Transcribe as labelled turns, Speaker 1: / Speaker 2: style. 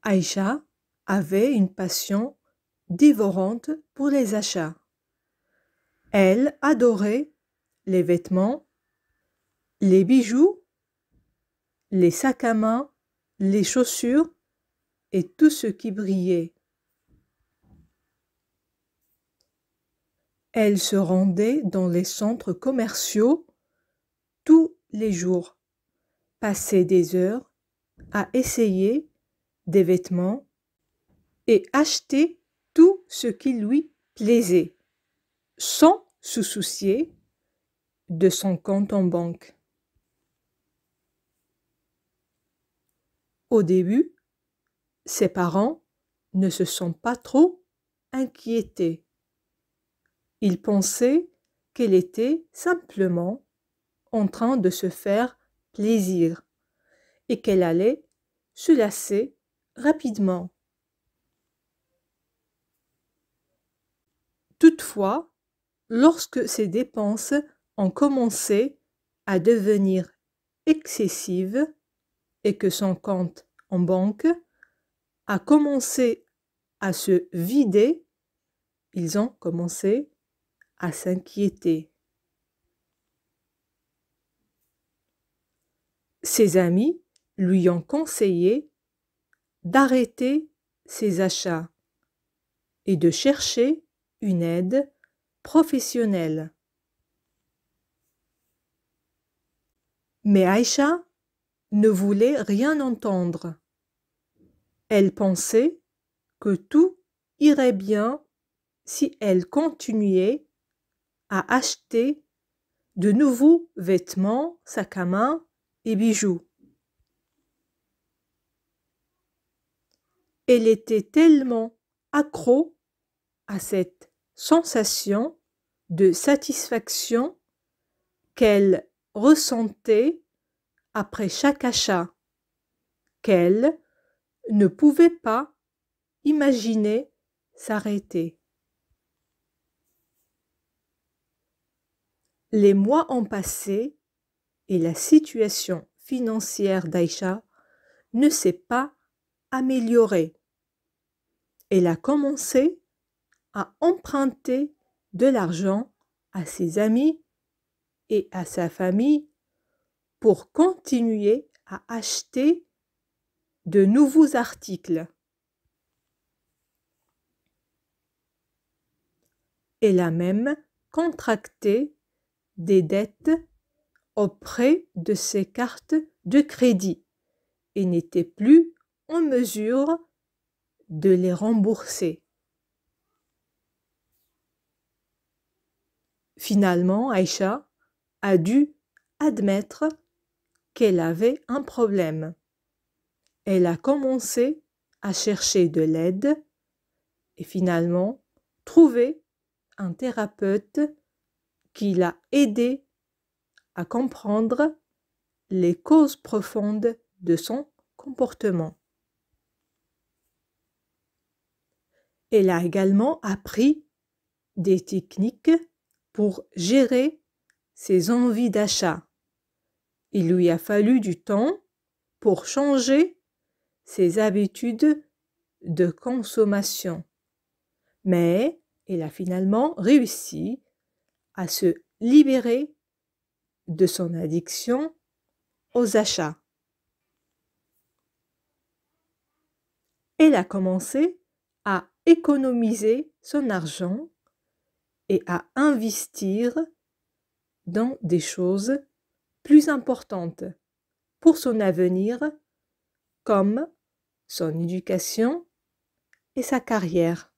Speaker 1: Aïcha avait une passion dévorante pour les achats. Elle adorait les vêtements, les bijoux, les sacs à main, les chaussures et tout ce qui brillait. Elle se rendait dans les centres commerciaux tous les jours, passait des heures à essayer des vêtements et acheter tout ce qui lui plaisait, sans se soucier de son compte en banque. Au début, ses parents ne se sont pas trop inquiétés. Ils pensaient qu'elle était simplement en train de se faire plaisir et qu'elle allait se lasser rapidement. Toutefois, lorsque ses dépenses ont commencé à devenir excessives et que son compte en banque a commencé à se vider, ils ont commencé à s'inquiéter. Ses amis lui ont conseillé d'arrêter ses achats et de chercher une aide professionnelle. Mais Aïcha ne voulait rien entendre. Elle pensait que tout irait bien si elle continuait à acheter de nouveaux vêtements, sacs à main et bijoux. Elle était tellement accro à cette sensation de satisfaction qu'elle ressentait après chaque achat, qu'elle ne pouvait pas imaginer s'arrêter. Les mois ont passé et la situation financière d'Aïcha ne s'est pas améliorée. Elle a commencé à emprunter de l'argent à ses amis et à sa famille pour continuer à acheter de nouveaux articles. Elle a même contracté des dettes auprès de ses cartes de crédit et n'était plus en mesure de les rembourser. Finalement, Aïcha a dû admettre qu'elle avait un problème. Elle a commencé à chercher de l'aide et finalement trouvé un thérapeute qui l'a aidé à comprendre les causes profondes de son comportement. Elle a également appris des techniques pour gérer ses envies d'achat. Il lui a fallu du temps pour changer ses habitudes de consommation. Mais elle a finalement réussi à se libérer de son addiction aux achats. Elle a commencé à économiser son argent et à investir dans des choses plus importantes pour son avenir, comme son éducation et sa carrière.